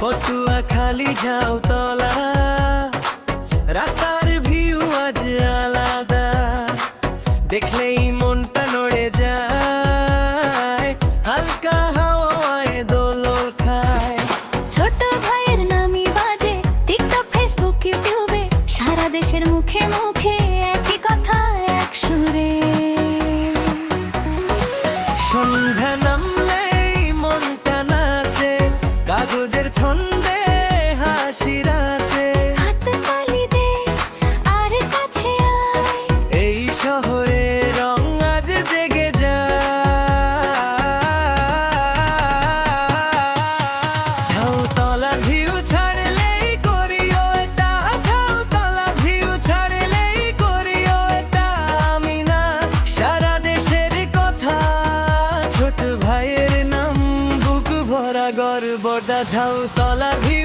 পটুয়াখালী ঝাউতলা রাস্তার ভিউ আজ আলাদা, দেখলেই মনটা নড়ে যায়, হালকা হাওয়ায় দোলন খায়। ছোট ভাইয়ের নামই বাজে টিকটক, ফেসবুক, ইউটিউবে, সারা দেশের মুখে মুখে একই কথা এক সুরে। সন্ধ্যা নামলেই মনটা নাচে, কাগজের ছন্দে হাসির আছে। হাতে তালি দে আর কাছে আয়, এই শহরে রং আজ জেগে যায়। ঝাউতলা ভিউ ছাড়লেই করিও এটা, ঝাউতলা ভিউ ছাড়লেই করিও এটা। আমি না সারা দেশের কথা, ছোট ভাইয়ের নাম বুক ভরা গর্বটা। ঝাউতলা ভিউ